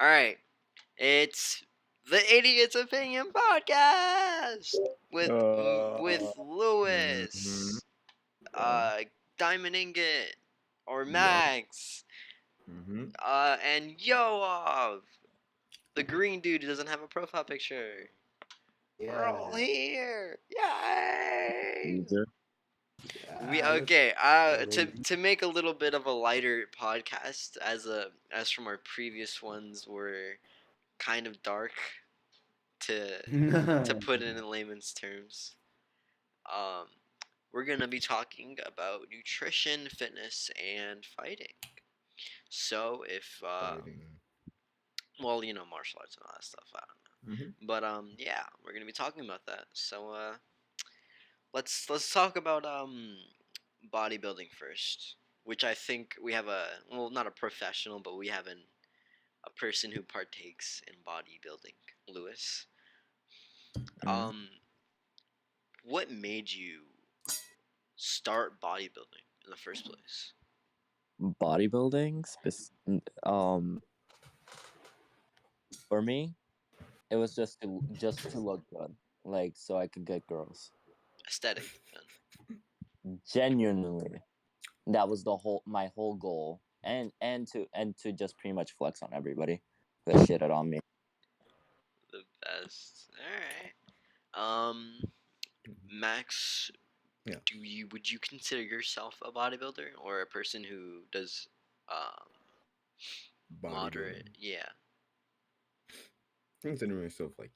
All right, it's the Idiot's Opinion podcast with with Mhm. Lewis, Yeah. Diamond Ingot, or Yeah. Max, Mhm. and Yoav, the green dude who doesn't have a profile picture. We're all Yeah. here! Yay! Loser. We Let's okay. To go. make a little bit of a lighter podcast, as from our previous ones were kind of dark to put it in layman's terms. Um, we're gonna be talking about nutrition, fitness, and fighting. So if Fighting. well, martial arts and all that stuff. I don't know, Mhm. but yeah, we're gonna be talking about that. So let's talk about bodybuilding first, which I think we have not a professional, but we have a person who partakes in bodybuilding, Lewis. Mhm. Um, what made you start bodybuilding in the first place? Bodybuilding for me it was just to look good, like so I could get girls. Aesthetic, then. Genuinely, that was my whole goal, and to just pretty much flex on everybody that shitted on me. The best. All right. Max, Yeah. would you consider yourself a bodybuilder or a person who does um moderate? Bodybuilding. Yeah. Considering myself like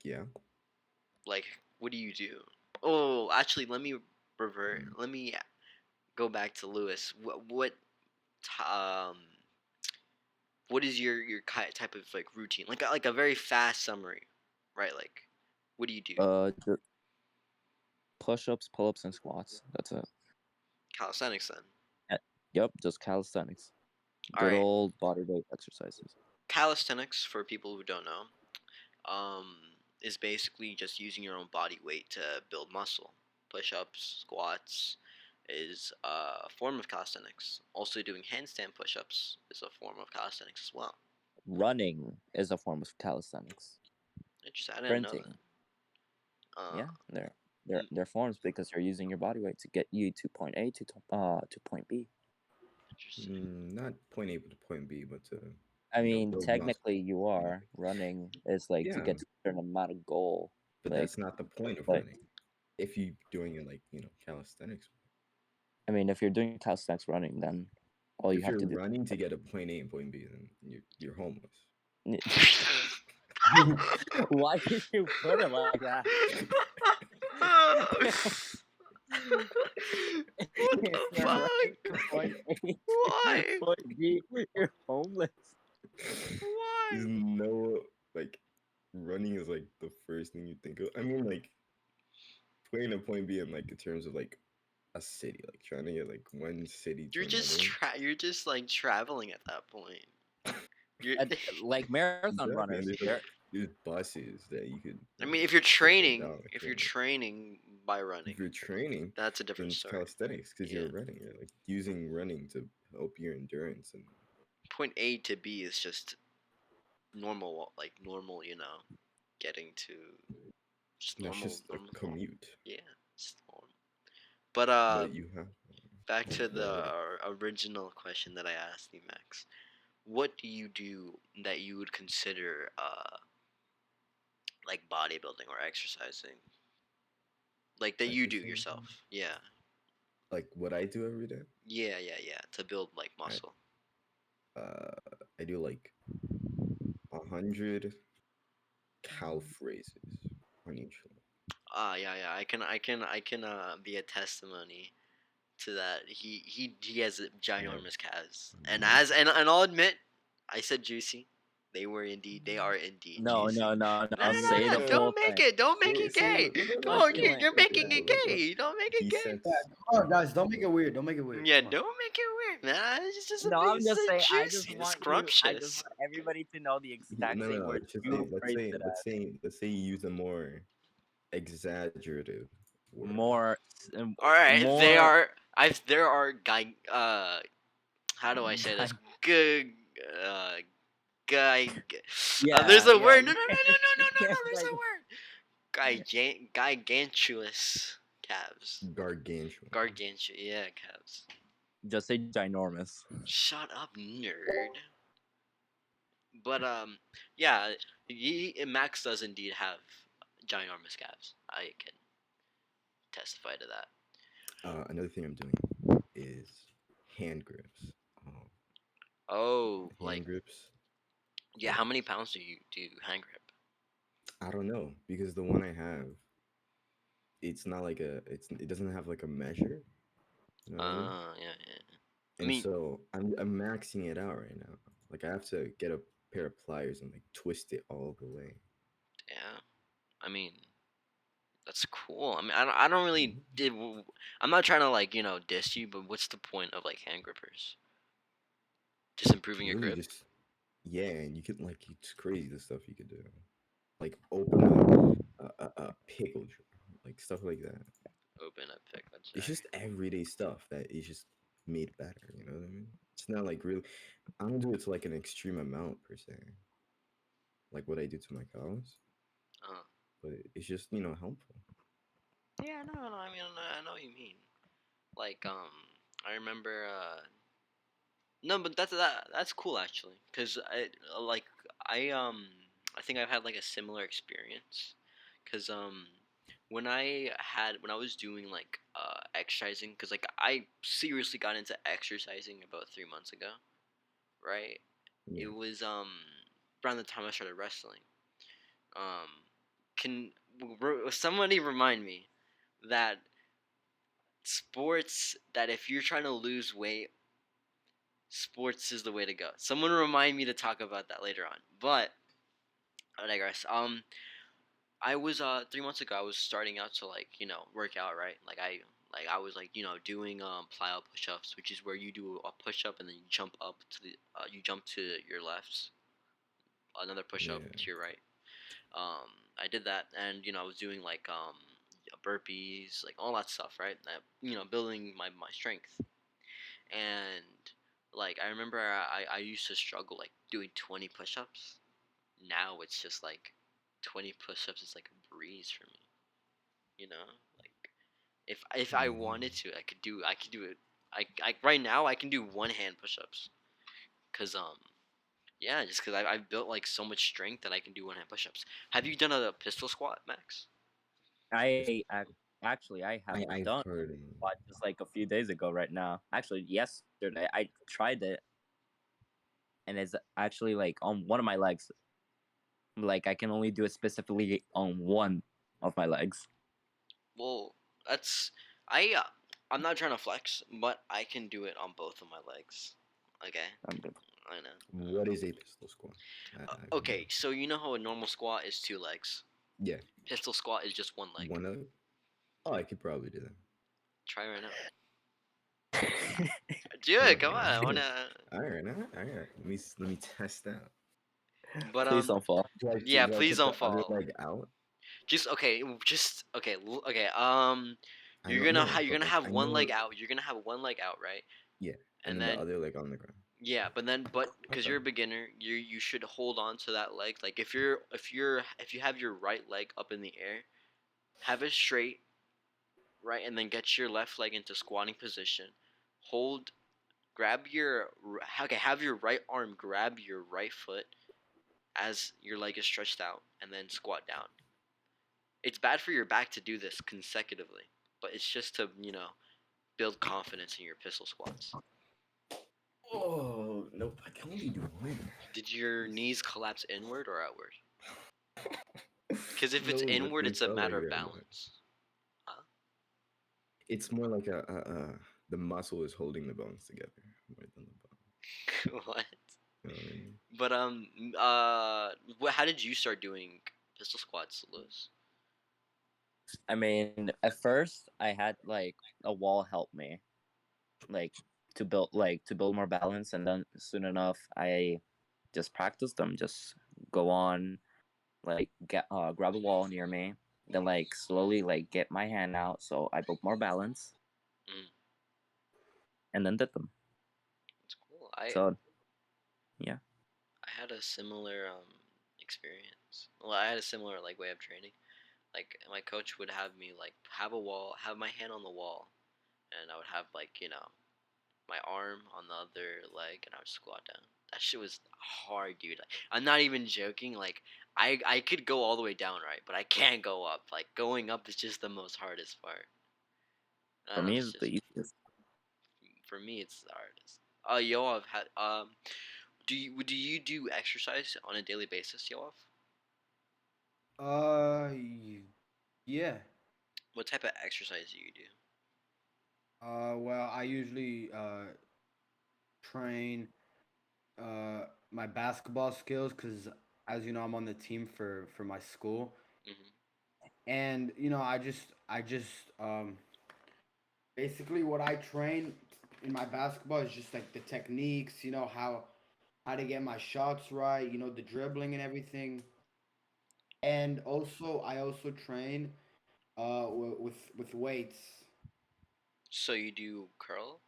Like, what do you do? Oh, actually, let me revert. Mm. Let me go back to Lewis. Um what is your type of like routine? Like a very fast summary, right? Like, what do you do? Just push-ups, pull-ups, and squats. That's it. Calisthenics, then. Yep, just calisthenics. All Good right. old body weight exercises. Calisthenics, for people who don't know, um, is basically just using your own body weight to build muscle. Push-ups, squats is a form of calisthenics. Also, doing handstand push-ups is a form of calisthenics as well. Running is a form of calisthenics. Interesting. I didn't know Sprinting, that. yeah, they're forms because you're using your body weight to get you to point A to point B. Interesting. not point A to point B, but to I mean, build muscle. technically, you are running is like to Yeah, get to a certain amount of goal. but Like, that's not the point of like running. If you doing it like calisthenics. I mean, if you're doing calisthenics running, then all you If have you're to do. running to get a point A and point B, then you're homeless. Why did you put it like that? What If the you're running fuck? to point A Why? to point B, you're homeless. There's Why? no like running is like the first thing you think of. I mean, like point A point B in like in terms of like a city, like trying to get like one city to another. You're just like traveling at that point. You're Like marathon Exactly, and runners, there's buses that you could. I mean, if you're take them training, down, like, if yeah. you're training by running, If you're training, that's a then different it's story. calisthenics because Yeah. you're running. You're like using running to help your endurance and Point A to B is just normal, getting to just that's normal, just a normal. commute. Yeah, just normal. But But you have back to the well, original question that I asked you, Max. What do you do that you would consider like bodybuilding or exercising? Like that you do exercise. yourself. Yeah. Like what I do every day. Yeah. To build like I muscle. I do like 100 calf raises on each one. Yeah. I can be a testimony to that. He has a Yeah. ginormous calves. And I'll admit, I said juicy. They are indeed no, juicy. no, no, No, no. no, no, Say no. the full thing. Don't make it Say gay. let Don't, me Succulent. you're finish making it. it gay. Don't make it He gay. said Come on, guys, don't make it weird. Don't make it weird. Yeah, Come on. don't make it weird, man. No, I'm just saying. I just Juicy, the want scrumptious. everybody to know the exact no same no. word Let's just say you phrased it as. let's say you use a more exaggerative word. More, All right, more. there are how do I say this? Good, Guy. Yeah, There's a yeah, word. No, no, no, no, yeah. no, no, no, no. Yeah, There's a like, word. Gigantuous calves. Gargantuan. Gargantuan. Yeah, calves. just say ginormous. Shut up, nerd. But yeah, Max does indeed have ginormous calves. I can testify to that. Another thing I'm doing is hand grips. Oh, like Hand grips. yeah. How many pounds do you hand grip? I don't know because the one I have, it's not like it doesn't have like a measure. You know what I mean? Yeah, yeah. I And mean, so I'm maxing it out right now. Like I have to get a pair of pliers and like twist it all the way. yeah. I mean, that's cool. I mean, I don't really Mhm. did. I'm not trying to like diss you, but what's the point of like hand grippers? Just improving your Really, grip. just yeah, and you can like it's crazy the stuff you could do. Like open a pickle jar, like stuff like that. Open a pickle It's jar. just everyday stuff that is just made better. You know what I mean? It's not like really. I don't do it to like an extreme amount per se, like what I do to my cows, Uh, but it's just helpful. yeah, no, no. I mean, I know what you mean. Like, I remember. No, but that's cool actually, cause I think I've had like a similar experience, cause when I was doing like exercising, cause like I seriously got into exercising about 3 months ago, right? It Yeah. was around the time I started wrestling. Um, can somebody remind me that sports that if you're trying to lose weight, sports is the way to go. Someone remind me to talk about that later on. But I digress. I was 3 months ago. I was starting out to like work out, right? Like I was like doing plyo push-ups, which is where you do a push-up and then you jump up to the you jump to your left, another push-up Yeah. to your right. Um, I did that, and I was doing like burpees, like all that stuff, right? Building my strength. And like I remember I used to struggle like doing 20 push-ups. Now it's just like 20 push-ups is like a breeze for me. You know, like if I wanted to, I could do it. I right now I can do one hand push-ups cuz yeah, just cuz I've built like so much strength that I can do one hand push-ups. Have you done a pistol squat, Max? Actually I have I've done heard. one just like a few days ago. Right now, actually yesterday, I tried it, and it's actually like on one of my legs. Like I can only do it specifically on one of my legs. Well, that's I I'm not trying to flex, but I can do it on both of my legs. Okay, I'm good. I know. What is a pistol squat? Okay, so you know how a normal squat is 2 legs. Yeah, Pistol squat is just one leg. one leg. Oh, I could probably do that. Try right now. Do All it. Come on. I right, wanna. all right, all right, all right. Let me test out. But Please don't fall. yeah. Do I Please put don't the other fall. leg out? Just okay. Just okay. Okay. I know, no, You're but gonna like have I one know, leg out. You're gonna have one leg out, right? yeah, and And then the then other leg on the ground. yeah, but because Okay. you're a beginner, you should hold on to that leg. Like if you have your right leg up in the air, have it straight, right, and then get your left leg into squatting position. Hold, grab your okay, have your right arm grab your right foot as your leg is stretched out, and then squat down. It's bad for your back to do this consecutively, but it's just to build confidence in your pistol squats. Oh nope, I can only do one. Did your knees collapse inward or outward? Because if it's No, but inward, they it's a felt like matter of that. But balance. Huh? it's more like the muscle is holding the bones together more than the bone. What? You know what I mean? But how did you start doing pistol squats, Lewis? I mean, at first I had like a wall help me, like to build more balance, and then soon enough I just practiced them. Just go on, like get grab a wall near me, then like slowly like get my hand out so I built more balance, Mm, and then did them. that's cool. So yeah, I had a similar experience. Well, I had a similar like way of training. Like my coach would have me like have my hand on the wall, and I would have like my arm on the other leg, and I would squat down. That shit was hard, dude. Like, I'm not even joking. Like I could go all the way down, right, but I can't go up. Like going up is just the most hardest part. I For don't know if me, it's it's the just easiest. for me. It's the hardest. Yoav, had do you do exercise on a daily basis, Yoav? Yeah. What type of exercise do you do? Well, I usually train my basketball skills because, as you know, I'm on the team for my school, Hmm. and I just basically what I train in my basketball is just like the techniques, how to get my shots right, the dribbling and everything. And also I also train with weights. So you do curls?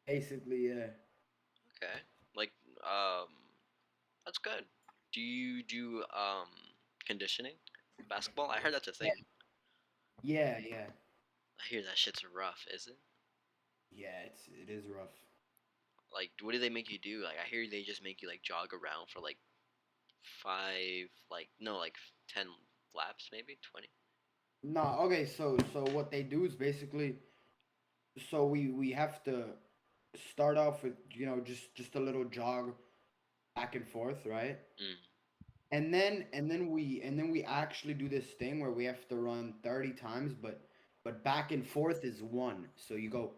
Basically, yeah. Okay. Like um, that's good. Do you do conditioning basketball? I heard that's a Yeah, thing. yeah. I hear that shit's rough, is it? Yeah, it is rough. Like, what do they make you do? Like, I hear they just make you like jog around for like five, like no, like 10 laps, maybe 20. No, okay, so what they do is basically, so we have to start off with, just a little jog back and forth, right? Mm. And then we actually do this thing where we have to run 30 times, but back and forth is one. So you go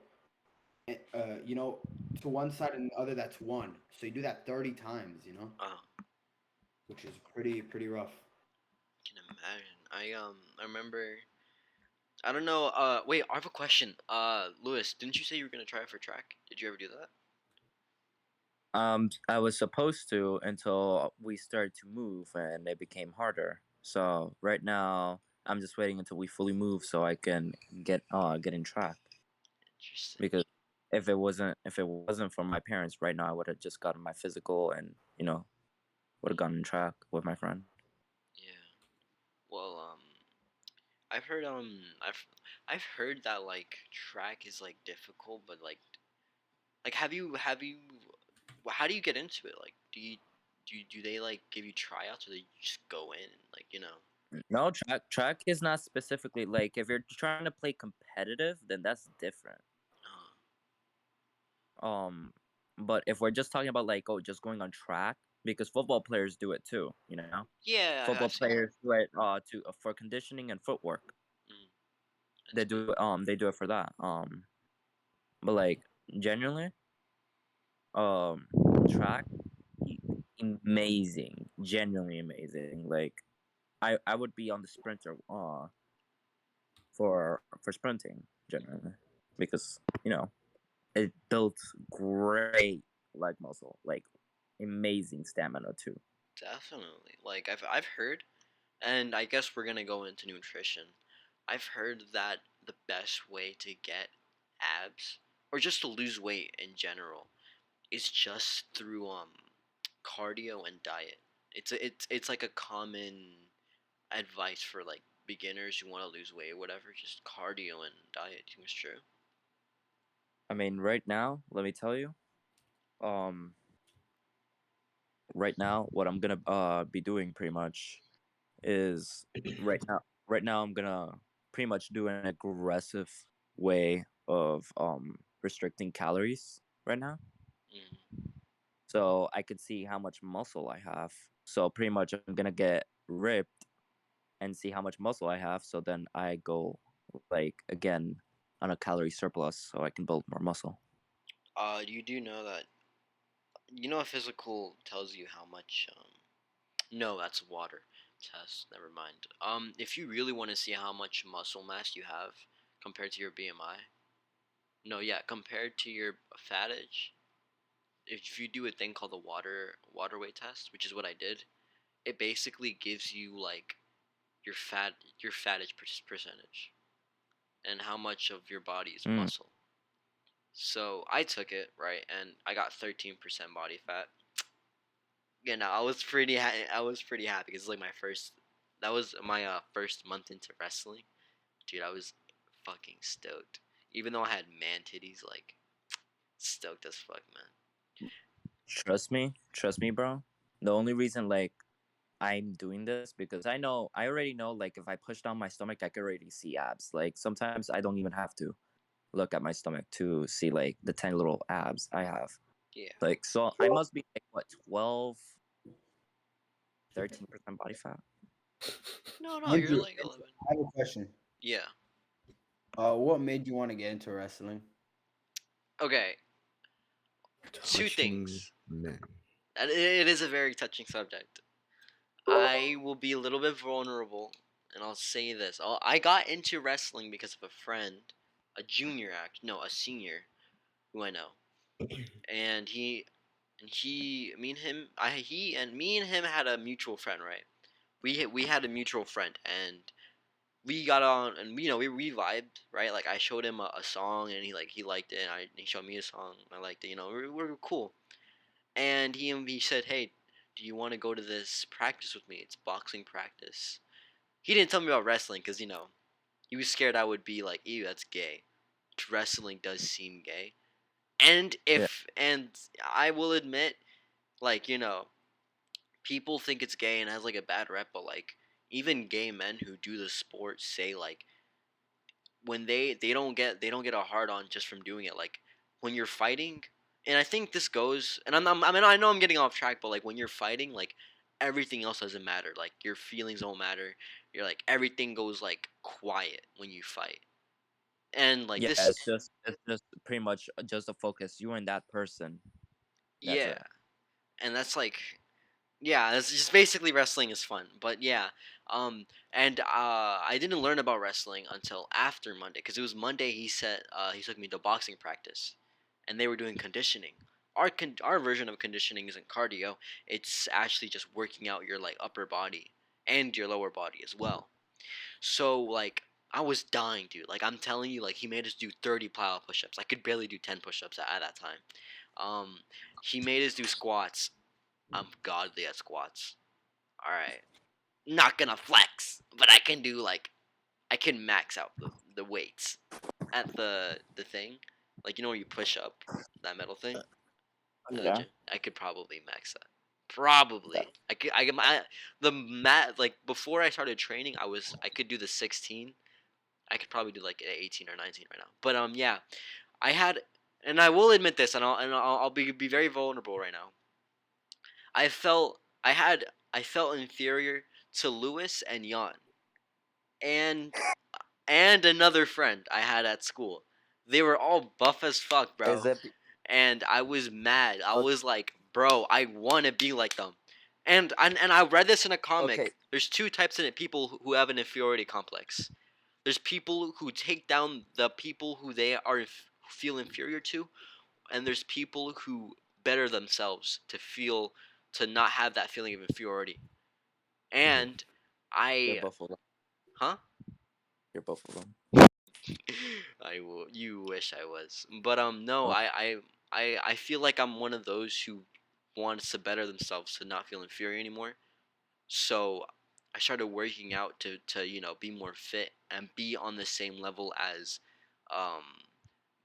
to one side and the other, that's one. So you do that 30 times, Oh, which is pretty rough. can imagine. I remember. I don't know. Wait, I have a question. Lewis, didn't you say you were gonna try for track? Did you ever do that? I was supposed to until we started to move and it became harder. So right now, I'm just waiting until we fully move so I can get in track. Interesting. Because if it wasn't for my parents, right now I would have just gotten my physical and would have gotten in track with my friend. Yeah. Well, I've heard that like track is like difficult, but like have you how do you get into it? Like, do they like give you tryouts, or they just go in and like. No, track is not specifically like if you're trying to play competitive, then that's different. Uh, Um, but if we're just talking about like just going on track, because football players do it too, yeah, football I've seen that. players do it to for conditioning and footwork. Mm, They that's good. do they do it for that. But like genuinely, um, track e- amazing, genuinely amazing. Like I would be on the sprinter for sprinting generally because it built great leg muscle, like amazing stamina too. Definitely. Like I've heard, and I guess we're gonna go into nutrition. I've heard that the best way to get abs, or just to lose weight in general, is just through cardio and diet. It's like a common advice for like beginners who want to lose weight or whatever. Just cardio and diet. Do you think it's true? I mean, right now, let me tell you, um, right now, what I'm gonna be doing pretty much is right now I'm gonna pretty much do an aggressive way of restricting calories right now, Mm. so I could see how much muscle I have. So pretty much I'm gonna get ripped and see how much muscle I have. So then I go like again on a calorie surplus so I can build more muscle. You do know that a physical tells you how much. No, that's a water test. Never mind. If you really want to see how much muscle mass you have compared to your BMI, no, yeah, compared to your fattage, if you do a thing called the water weight test, which is what I did, it basically gives you like your fattage percentage and how much of your body is muscle. So I took it, right, and I got 13% body fat. you know, I was pretty happy because like my first, that was my first month into wrestling, dude. I was fucking stoked, even though I had man titties, like stoked as fuck, man. Trust me, bro. The only reason like I'm doing this because I already know like if I push down my stomach, I can already see abs. Like sometimes I don't even have to look at my stomach to see like the 10 little abs I have. Yeah. Like so I must be like what 12, 13% body fat. No, no, you're Andrew, like 11. I have a question. Yeah. What made you want to get into wrestling? Okay. Two Touching things. men. And it is a very touching subject. I will be a little bit vulnerable, and I'll say this: I got into wrestling because of a friend, a junior act, no, a senior, who I know, and me and him, me and him had a mutual friend, right? We had a mutual friend, and we got on, and we vibed, right? Like I showed him a song, and he liked it, and he showed me a song, I liked it. You know, we're cool. And he said, "Hey, do you want to go to this practice with me? It's boxing practice." He didn't tell me about wrestling because he was scared I would be like, "Ew, that's gay." Wrestling does seem gay, and Yeah. I will admit, like people think it's gay and has like a bad rep, but like even gay men who do the sport say like when they don't get a hard on just from doing it. Like when you're fighting, and I think this goes, and I mean I know I'm getting off track, but like when you're fighting, like everything else doesn't matter. Like your feelings don't matter. You're like everything goes like quiet when you fight, and like Yeah, this, it's just pretty much just a focus. You and that person. That's yeah, it. and that's like yeah, it's just basically wrestling is fun. But yeah, and I didn't learn about wrestling until after Monday because it was Monday. He took me to boxing practice, and they were doing conditioning. Our version of conditioning isn't cardio. It's actually just working out your like upper body and your lower body as well. So like I was dying, dude. Like I'm telling you, like he made us do 30 plyo push-ups. I could barely do 10 push-ups at that time. Um, he made us do squats. I'm godly at squats. All right, not gonna flex, but I can do like I can max out the weights at the thing, like where you push up that metal thing at the Yeah. gym. I could probably max that. Probably. The mat like before I started training, I could do the 16. I could probably do like an 18 or 19 right now. But yeah, I had, and I will admit this, and I'll be very vulnerable right now. I felt inferior to Lewis and Jan and another friend I had at school. They were all buff as fuck, Is bro. it And I was mad. I okay? was like, bro, I want to be like them. And I read this in a Okay. comic. There's two types of people who have an inferiority complex. There's people who take down the people who they feel inferior to, and there's people who better themselves to not have that feeling of inferiority. And You're I, both of them. huh? You're both of them. I will. You wish I was, but no. Oh, I feel like I'm one of those who wants to better themselves to not feel inferior anymore. So I started working out to be more fit and be on the same level as um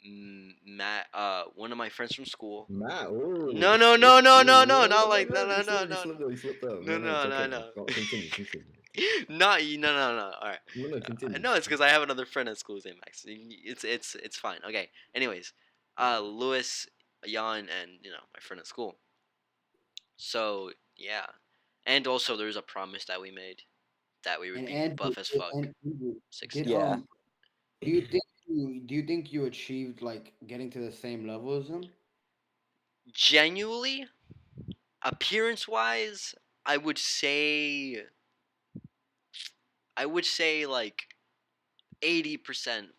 Matt, one of my friends from school. Matt, oh, No, no, what? no, no, no, no, No, not no, like no, no, no. no, You no, slipped, you no, slipped up. You slipped up. no, No, no, it's no, no, okay. no. Continue, continue. Not you. No, no, no. All right. No, no, continue. No, it's because I have another friend at school who's named Max. It's fine. Okay. Anyways, Lewis, Jan, and my friend at school. So yeah, and also there's a promise that we made that we would And be Andrew, buff as fuck. Andrew, did 16. yeah. do you think you achieved like getting to the same level as him? Genuinely, appearance wise, I would say like 80%.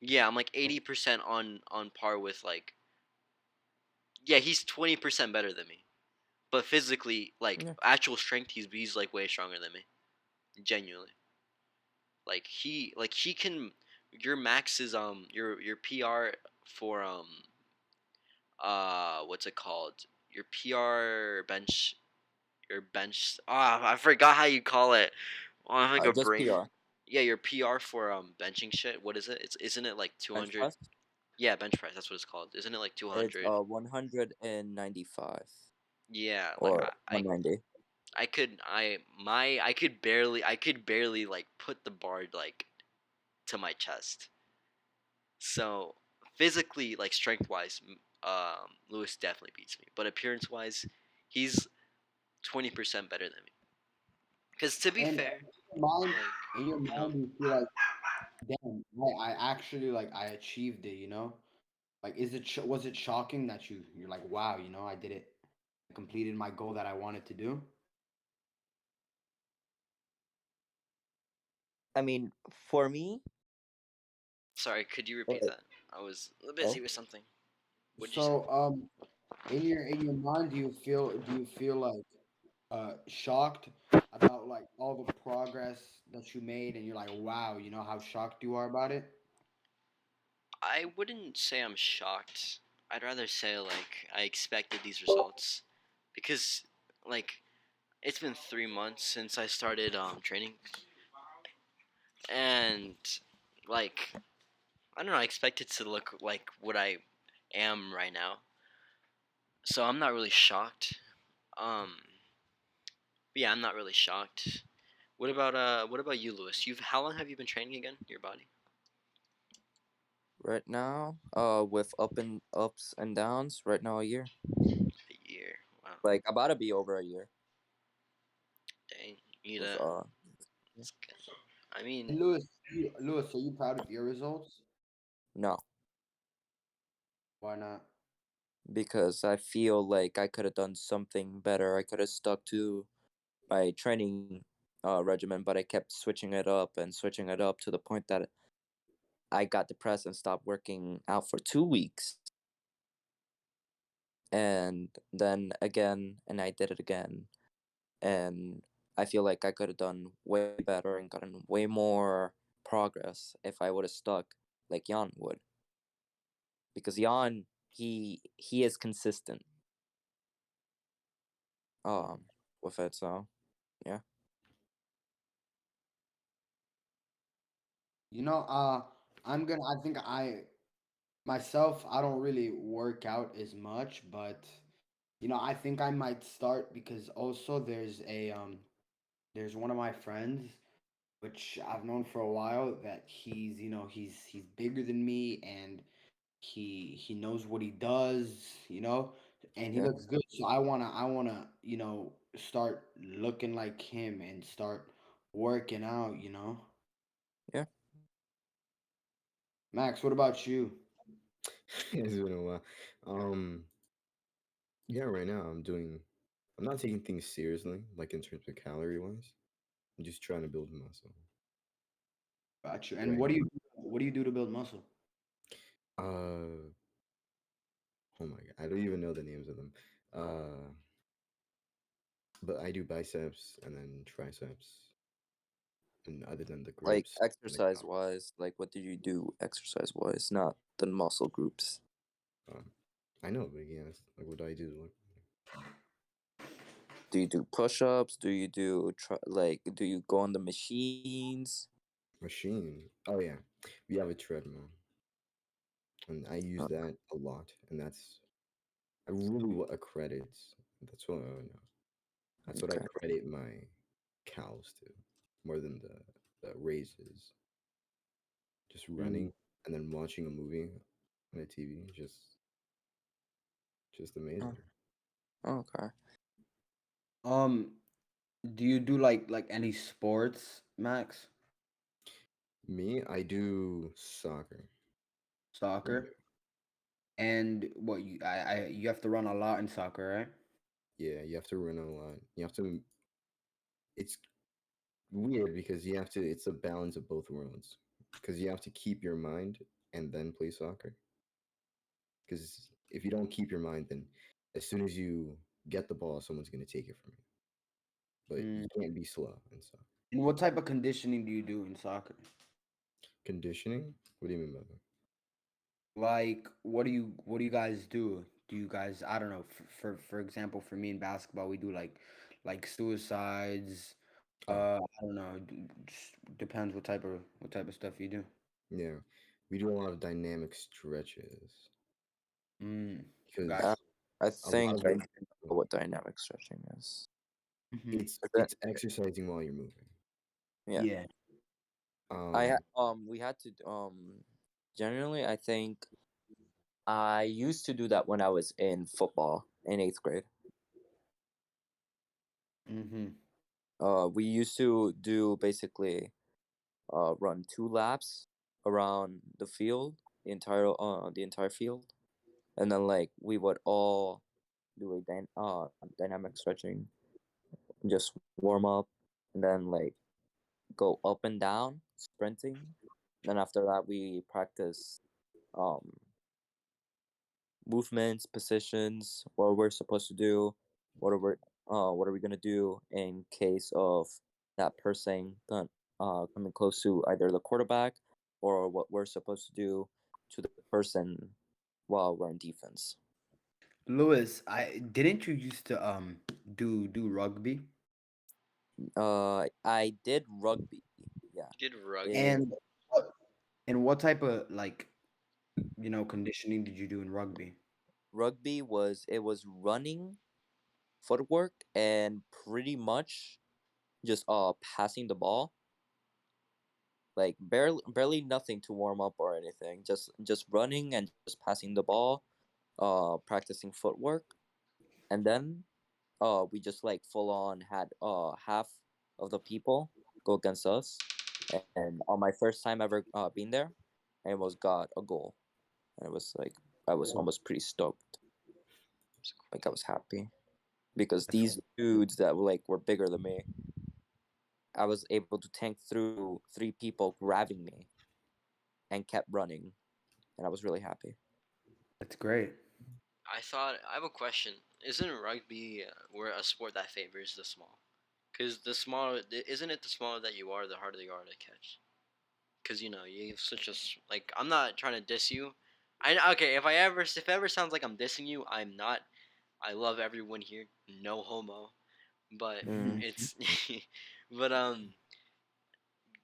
Yeah, I'm like 80% on par with like yeah, he's 20% better than me. But physically, like Yeah. actual strength, he's like way stronger than me. Genuinely. Like he can your max is your PR for what's it called? your PR bench, your bench. Ah, I forgot how you call it. Oh, I'm like a Just brain. PR. Yeah, your PR for benching shit. What is it? It's isn't it like Bench 200? press. Yeah, bench press. That's what it's called. Isn't it like It's 200? 195 Yeah, like or 190. I could barely like put the bar like to my chest. So physically, like strength wise, Lewis definitely beats me. But appearance wise, he's 20% better than me. Because to be And fair, mind, like in your you know, mind, you feel like, damn, I actually like I achieved it. Like, was it shocking that you're like, wow, I did it, I completed my goal that I wanted to do. I mean, for me, sorry, could you repeat like, that? I was busy oh, with something. What'd you say? So, in your mind, do you feel like shocked about like all the progress that you made, and you're like, wow, how shocked you are about it? I wouldn't say I'm shocked. I'd rather say like I expected these results because like it's been 3 months since I started training and like I don't know I expect it to look like what I am right now. So I'm not really shocked. Um, but yeah, I'm not really shocked. What about you, Lewis? You've how long have you been training again? Your body? right now, with ups and downs, right now a year, A year. Wow. like about to be over a year Dang. You need with a. yeah. It's good. I mean, And Lewis, are you proud of your results? No, Why not? because I feel like I could have done something better. I could have stuck to my training regimen, but I kept switching it up and switching it up to the point that I got depressed and stopped working out for 2 weeks. And then again, and I did it again. And I feel like I could have done way better and gotten way more progress if I would have stuck like Jan would. Because Jan, he is consistent um with it, so yeah. You know, uh, I think myself, I don't really work out as much, but I think I might start because also there's one of my friends which I've known for a while that he's bigger than me, and he knows what he does, and he Yeah. looks good. So I wanna start looking like him and start working out. Yeah. Max, what about you? It's been a while. Um, yeah, right now I'm not taking things seriously, like in terms of calorie wise. I'm just trying to build muscle Got you. And right what do you do to build muscle? now. Oh my god, I don't even know the names of them. Uh, but I do biceps and then triceps, and other than the Like grips, like exercise wise, like what do you do exercise wise, not the muscle groups? um, I know, but yes, like what do I do? Like Do you do push-ups? Do you do do you go on the machines? machine. Oh yeah, we have a treadmill, and I use Uh, that a lot, and I really what accredit. That's what I know. That's what I okay. credit my cows to, more than the raises. Just Mm. running and then watching a movie on a TV, just Oh, amazing. okay. Um, do you do like any sports, Max? Me, I do soccer. Yeah, Soccer? And what you have to run a lot in soccer, right? yeah, you have to run a lot. You have to. It's weird because you have to. It's a balance of both worlds. Because you have to keep your mind and then play soccer. Because if you don't keep your mind, then as soon as you get the ball, someone's gonna take it from you. But Mm. you can't be slow and stuff. And what type of conditioning do you do in soccer? Conditioning? What do you mean by that? Like, what do you guys do? do you guys? I don't know. For example, for me in basketball, we do like suicides. Oh, I don't know. Just depends what type of stuff you do. yeah. We do a lot of dynamic stretches Mm, because gotcha. Uh, I a lot think of I the know what dynamic stretching is. Hmm. it's exercising while you're moving. Yeah. Yeah. Um, We had to generally I think I used to do that when I was in football in 8th grade. Hmm. We used to do basically run 2 laps around the field, the entire field, and then like we would all do a dynamic stretching, just warm up, and then like go up and down sprinting. Then after that we practice um movements, positions, what we're supposed to do, what are we gonna do in case of that person coming close to either the quarterback, or what we're supposed to do to the person while we're in defense. Lewis, I didn't you used to do rugby? I did rugby. Yeah. You did rugby. In And what and what type of conditioning did you do in rugby? rugby was running, footwork, and pretty much just passing the ball, like barely nothing to warm up or anything, just running and just passing the ball, practicing footwork. And then we just like full on had half of the people go against us. And on my first time ever being there, I almost got a goal, and it was like I was almost pretty stoked, like I was happy because That's these dudes that were bigger than me, I was able to tank through 3 people grabbing me and kept running, and I was really happy. that's great. I have a question. Isn't rugby where a sport that favors the small? Because isn't it the smaller that you are, the harder you are to catch? Because you have such like, I'm not trying to diss you. Okay, if it ever sounds like I'm dissing you, I'm not. I love everyone here, no homo. But Mm. it's, but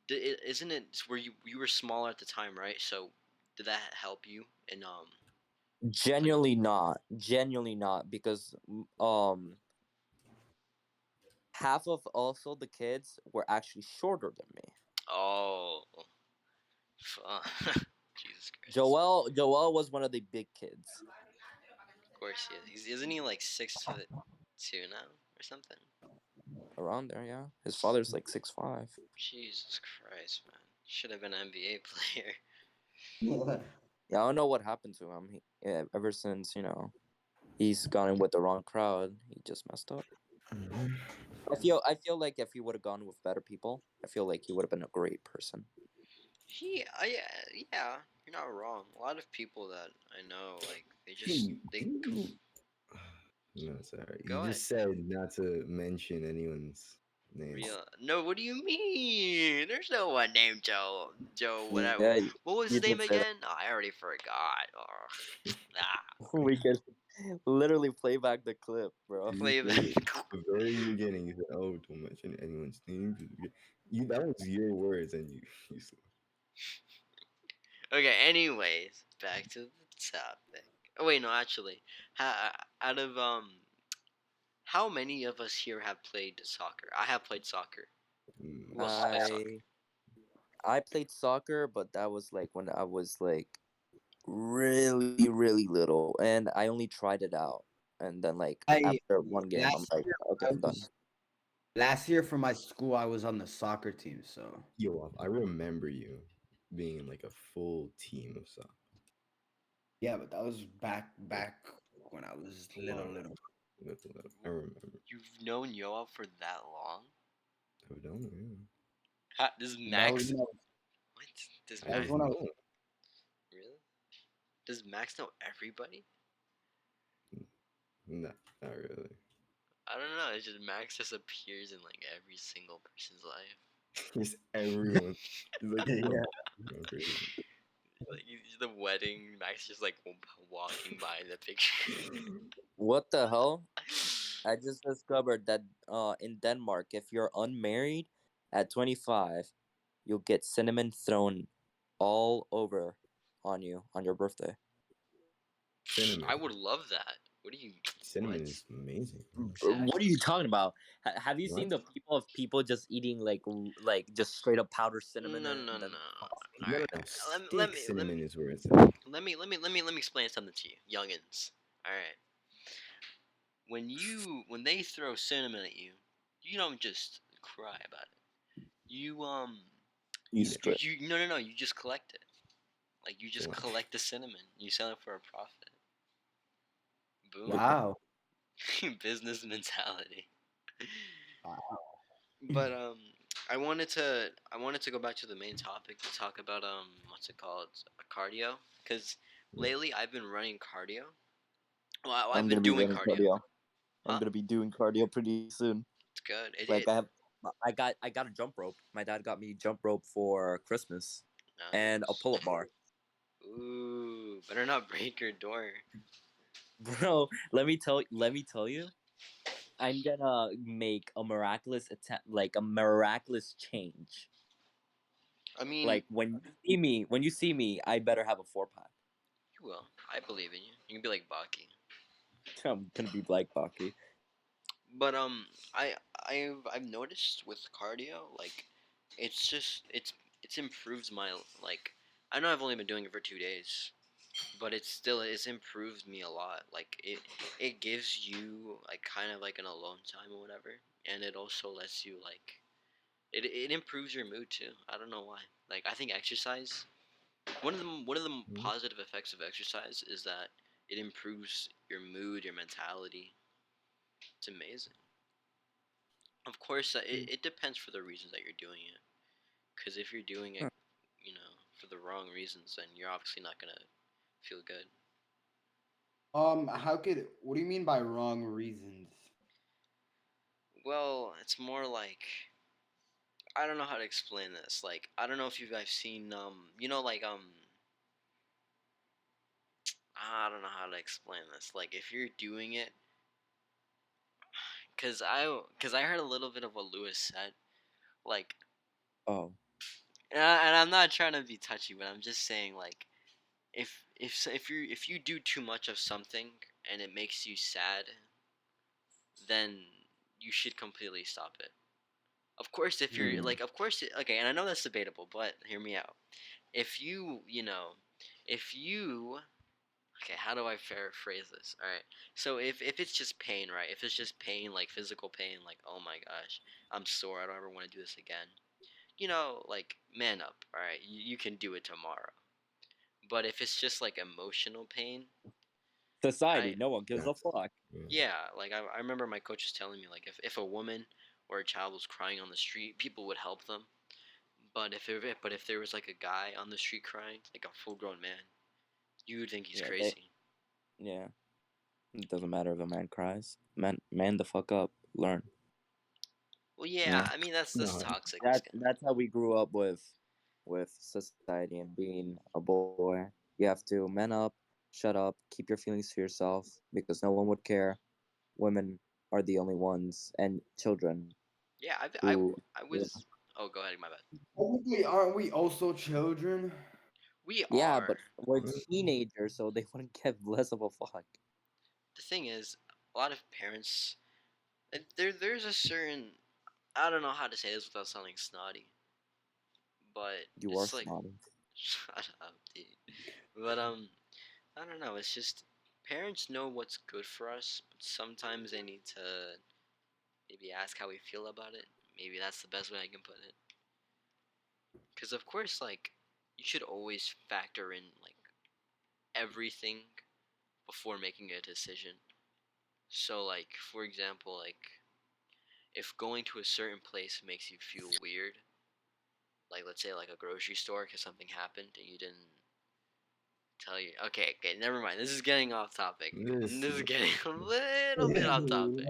isn't it where you were smaller at the time, right? So did that help you in putting? Genuinely not, because half of also the kids were actually shorter than me. Oh, fuck. Jesus Christ. Joel was one of the big kids Of course he is. Isn't he like 6'2" now or something? around there. Yeah, his father's like 6'5". Jesus Christ, man. Should have been an NBA player. Yeah, I don't know what happened to him. Ever since he's gone in with the wrong crowd, he just messed up. I feel like if he would have gone with better people, I feel like he would have been a great person. Yeah, you're not wrong. A lot of people that I know, like, they didn't you? No, sorry. You go ahead. just said not to mention anyone's name. Real. No, what do you mean? There's no one named Joe. Joe, whatever. Yeah, What was you his can name say again? Oh, I already forgot. Oh, that. We could literally play back the clip, bro. You play just said it. that. The very beginning, you said, "Oh, don't mention anyone's name." You that was your words, and you said, Okay. Anyways, back to the topic. Oh wait, no, actually, out of how many of us here have played soccer? I have played soccer. Who else has played soccer? I I played soccer, but that was like when I was like really, really little, and I only tried it out. And then like I after one game, I'm last like, year okay, I I'm done. was last year for my school I was on the soccer team, so "Yo, I remember you being in like a full team of soccer." yeah, but that was back when I was A long little. I remember. You've known Yoa for that long? I've done it. Yeah. Does That was Max? when I was, What? Does I that was Max? just when I was know. Really? Does Max know everybody? Not really. I don't know. It's just Max just appears in like every single person's life. Just everyone. It's like yeah. one person. Like the wedding, Max just like walking by the picture. What the hell? I just discovered that in Denmark, if you're unmarried at 25, you'll get cinnamon thrown all over on you on your birthday. Cinnamon. I would love that. What do you? Cinnamon What? is amazing. What are you talking about? Have you seen What? the people just eating like just straight up powdered cinnamon No, and no, then no. tossing All No, right. no, no. Let Stick me let cinnamon me is where it's at. let me explain something to you, youngins. All right. When they throw cinnamon at you, you don't just cry about it. You you strip. you no no no. You just collect it. Like you just What? collect the cinnamon. You sell it for a profit. Boom. Wow. Business mentality. Wow. But I wanted to go back to the main topic to talk about what's it called, cardio, because lately I've been running cardio. Well, I've I'm been gonna be doing running cardio. cardio. I'm Huh? gonna be doing cardio pretty soon. It's good. Like I got a jump rope. My dad got me jump rope for Christmas and a Nice. pull-up bar. Ooh, better not break your door. Bro, let me tell you, I'm gonna make a miraculous attempt, like a miraculous change. I mean, Like when you see me, I better have a 4 pack. you will. I believe in you. You can be like Baki. I'm gonna be like Baki. But I've noticed with cardio, like, it's just it's improves my, like, I know I've only been doing it for 2 days, but it's improved me a lot. Like it gives you like kind of like an alone time or whatever, and it also lets you like it improves your mood too. I don't know why. Like I think exercise, one of the Mhm. positive effects of exercise is that it improves your mood, your mentality. It's amazing. Of course, it depends for the reasons that you're doing it. Because if you're doing it, you know, for the wrong reasons, then you're obviously not gonna feel good. What do you mean by wrong reasons? Well, it's more like I don't know how to explain this. Like I don't know if you guys seen you know like I don't know how to explain this. Like if you're doing it, cause I heard a little bit of what Lewis said. Like Oh, and I'm not trying to be touchy, but I'm just saying like if you do too much of something and it makes you sad, then you should completely stop it. Of course, if you're Mm. like, of course, okay, and I know that's debatable, but hear me out. If you know, if you, okay, how do I phrase this? All right, so if it's just pain, right? If it's just pain, like physical pain, like oh my gosh, I'm sore, I don't ever want to do this again. You know, like man up, all right, you can do it tomorrow. But if it's just like emotional pain, society, I no one gives a That's fuck. yeah, like I remember my coach was telling me like if a woman or a child was crying on the street, people would help them. But if there was like a guy on the street crying, like a full grown man, you would think he's Yeah, they crazy. yeah. It doesn't matter if a man cries. Man the fuck up. Learn. Well, yeah, Yeah. I mean that's no. toxic. That's how we grew up with society and being a boy. You have to man up, shut up, keep your feelings to yourself because no one would care. Women are the only ones and children Yeah, who I yeah. was. Oh, go ahead, my bad. Technically, aren't we also children? We Yeah, are. but we're What? teenagers so they wouldn't give less of a fuck. The thing is, a lot of parents. There's a certain. I don't know how to say this without sounding snotty, but You are it's like snotty. shut up, dude. But I don't know. It's just parents know what's good for us, but sometimes they need to maybe ask how we feel about it. Maybe that's the best way I can put it. Because of course, like you should always factor in like everything before making a decision. So like for example, like if going to a certain place makes you feel weird, like let's say like a grocery store because something happened and you didn't tell you. Okay, okay, never mind. This is getting off topic. This. This is getting a little bit off topic.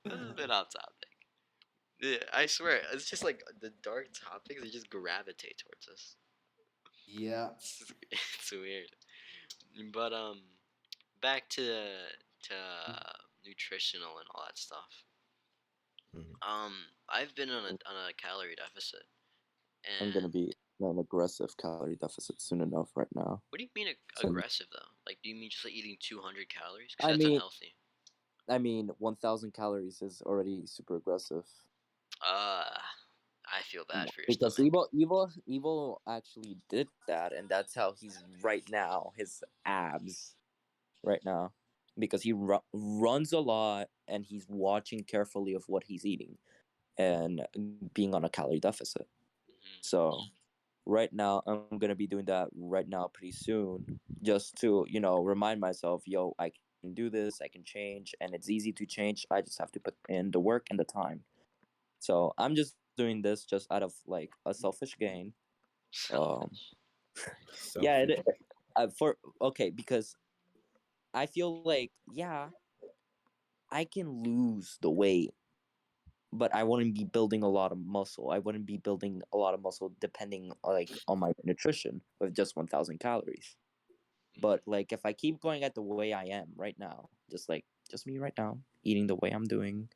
A little bit off topic. Yeah, I swear, it's just like the dark topics. They just gravitate towards us. Yeah. It's weird. But back to nutritional and all that stuff. Mhm. I've been on a calorie deficit, I'm and gonna be on an aggressive calorie deficit soon enough right now. what do you mean So aggressive though? Like, do you mean just like eating 200 calories? Because I that's mean, unhealthy. 1,000 calories is already super aggressive. Uh, I feel bad for your Because stomach. Evo actually did that, and that's how he's right now. His abs right now, because he runs a lot and he's watching carefully of what he's eating and being on a calorie deficit. Hmm. So right now I'm gonna be doing that right now pretty soon, just to remind myself, yo, I can do this, I can change, and it's easy to change. I just have to put in the work and the time. So I'm just doing this just out of like a selfish gain. Um, Selfish. yeah, Selfish. for okay, because I feel like, yeah, I can lose the weight, but I wouldn't be building a lot of muscle. I wouldn't be building a lot of muscle depending like on my nutrition with just 1,000 calories. But Hmm. like if I keep going at the way I am right now, just me right now, eating the way I'm doing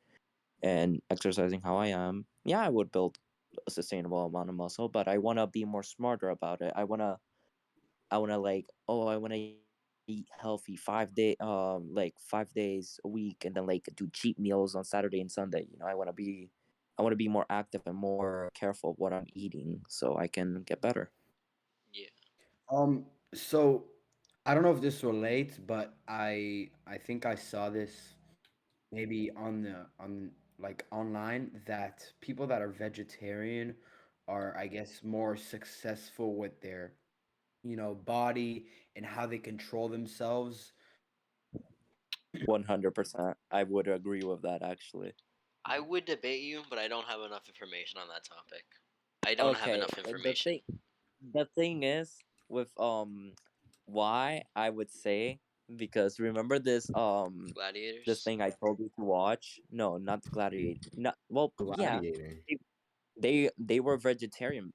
and exercising how I am, yeah, I would build a sustainable amount of muscle, but I want to be more smarter about it. I want to like, oh, I want to eat healthy 5 days a week, and then like do cheat meals on Saturday and Sunday. I want to be more active and more careful of what I'm eating so I can get better. Yeah. So I don't know if this relates, but I think I saw this maybe on like online that people that are vegetarian are, I guess, more successful with their body and how they control themselves. 100%. I would agree with that actually. I would debate you, but I don't have enough information on that topic. I don't have Okay, enough the information. thing is with why I would say, because remember this Gladiators. thing I told you to watch? No, not the Gladiator. Not well, yeah. Gladiator. They they were vegetarian.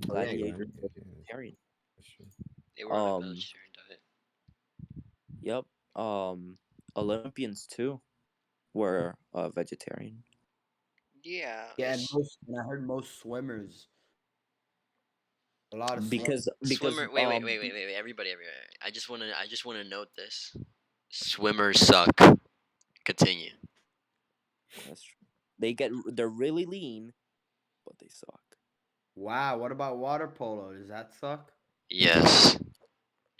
Oh yeah, Gladiators gladiator. were Yeah, vegetarian. that's true. They were on a Um, vegetarian diet. yep. Olympians too were vegetarian. Yeah, Yeah, and it's I heard most swimmers, a lot of swimmers. Because swimmer. Wait. Everybody. I just wanna note this. Swimmers suck. Continue. that's true. They're really lean, but they suck. Wow, what about water polo? Does that suck? Yes. No, it does.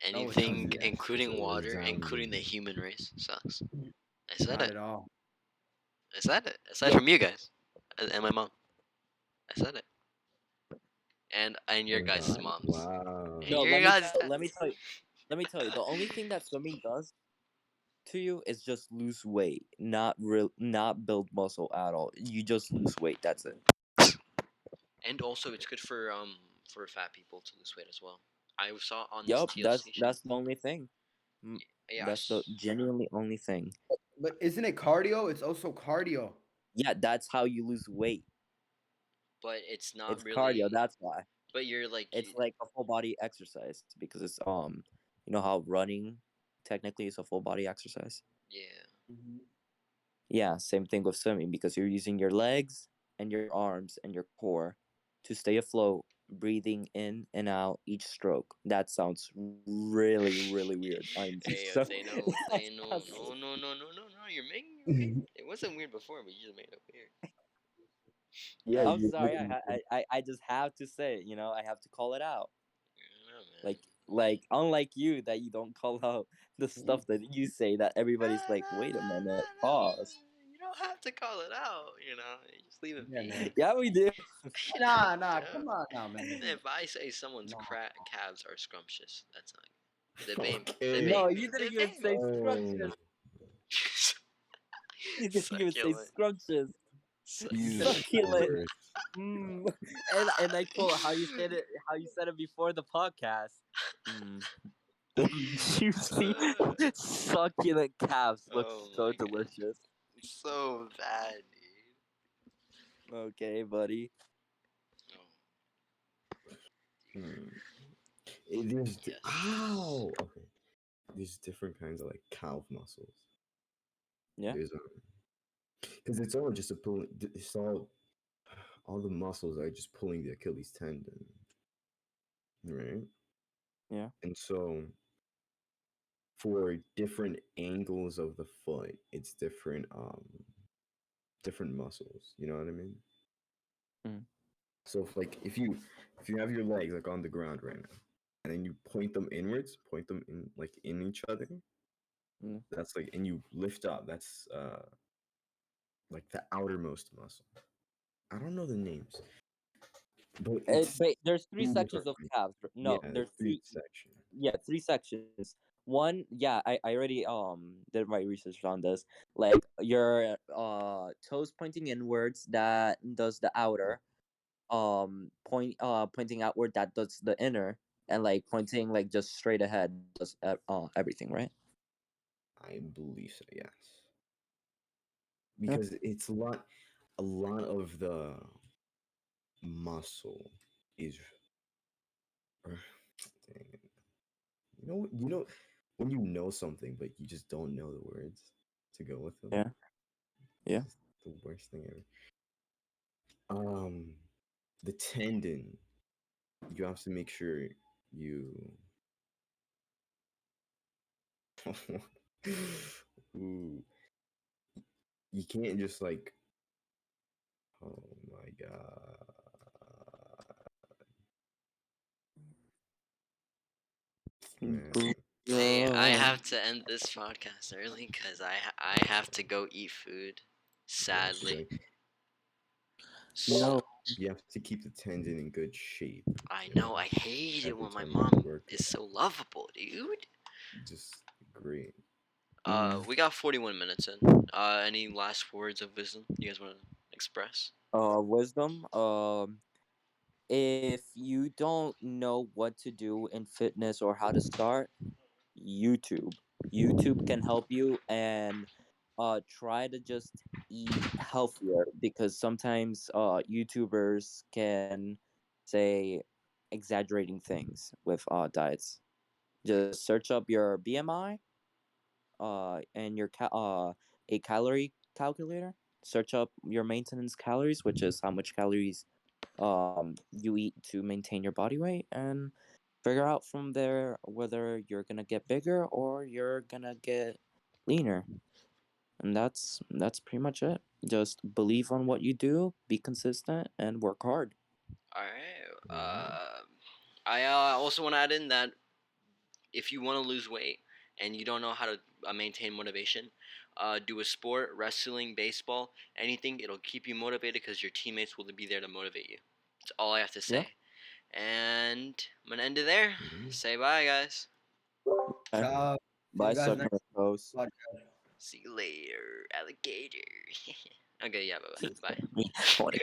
Anything, Yes, it's a including water, including the resounding. human race, sucks. I said Not it. at all. I said it. Aside Yo, from you guys and my mom, I said it. And your Oh guys' God! moms. Wow. And no, your guys' let me tell you. The only thing that swimming does to you is just lose weight, not build muscle at all. You just lose weight. That's it. and also it's good for fat people to lose weight as well. I saw on this Yup, TL station. that's the only thing. Yeah, That's the genuinely only thing. But isn't it cardio? It's also cardio. Yeah, that's how you lose weight. but it's not It's cardio. really. That's why. But you're like, It's like a full body exercise because it's you know how running technically is a full body exercise. yeah. Mhm. Yeah, same thing with swimming because you're using your legs and your arms and your core to stay afloat, breathing in and out each stroke. That sounds really, really weird. I'm Hey, so say no, that say no, sounds- no. You're making it okay. It wasn't weird before, but you just made it weird. Yeah, I'm you sorry. I just have to say it. I have to call it out. I don't know, man. Like unlike you that you don't call out the stuff that you say that everybody's like, wait a minute, pause. You don't have to call it out. You just leave it Yeah, be. man. Yeah, we do. Nah, Yeah. come on now, man. If I say someone's Nah. calves are scrumptious, that's not good. Okay. No, Debate you me. didn't even Debate say me. Oh, scrumptious. You didn't even say Succulent. scrumptious. Jesus Succulent. Succulent. Christ. Mm. And I quote how you said it. How you said it before the podcast. Mm. Juicy, Uh, succulent calves look oh so my god. delicious. It's so bad, dude. Okay, buddy. Oh, Hmm. Yes. ow. Okay, there's different kinds of like calf muscles. Yeah. There's because it's all just a pull. It's all the muscles are just pulling the Achilles tendon, right? Yeah. And so for different angles of the foot, it's different muscles. You know what I mean? Mm. So if you have your legs like on the ground right now, and then you point them inwards, point them in like in each other, Mm. that's like, and you lift up, that's like the outermost muscle. I don't know the names, but it's But there's three two sections different of ones. calves. Yeah, No, there's there's three three. sections. Yeah, three sections. One, yeah, I already did my research on this. Like your toes pointing inwards, that does the outer. Pointing outward, that does the inner, and like pointing like just straight ahead does everything, right? I believe so, yes. Yeah. Because it's a lot of the muscle is dang it. You know when you know something but you just don't know the words to go with them. Yeah. Yeah. It's the worst thing ever. Um, the tendon. You have to make sure you. Ooh, you can't just like. Oh my god, man. Hey, I have to end this podcast early because I have to go eat food. Yes, Sadly. So No. you have to keep the tendon in good shape. I You know know, I hate it every when my time you mom work is so lovable, dude. just great. We got 41 minutes in. Any last words of wisdom you guys want to express? Wisdom. If you don't know what to do in fitness or how to start, YouTube. YouTube can help you, and try to just eat healthier, because sometimes YouTubers can say exaggerating things with diets. Just search up your BMI and your a calorie calculator. Search up your maintenance calories, which is how much calories you eat to maintain your body weight, and figure out from there whether you're gonna get bigger or you're gonna get leaner. And that's pretty much it. Just believe on what you do, be consistent, and work hard. All right. Alright. I also want to add in that if you want to lose weight and you don't know how to maintain motivation, do a sport, wrestling, baseball, anything. It'll keep you motivated because your teammates will be there to motivate you. That's all I have to Yeah. say. And I'm gonna end it there. Mhm. Say bye, guys. Okay. Ciao. See Bye, you guys suck next my toes. podcast. See you later, alligator. Okay, yeah, bye bye. Bye. What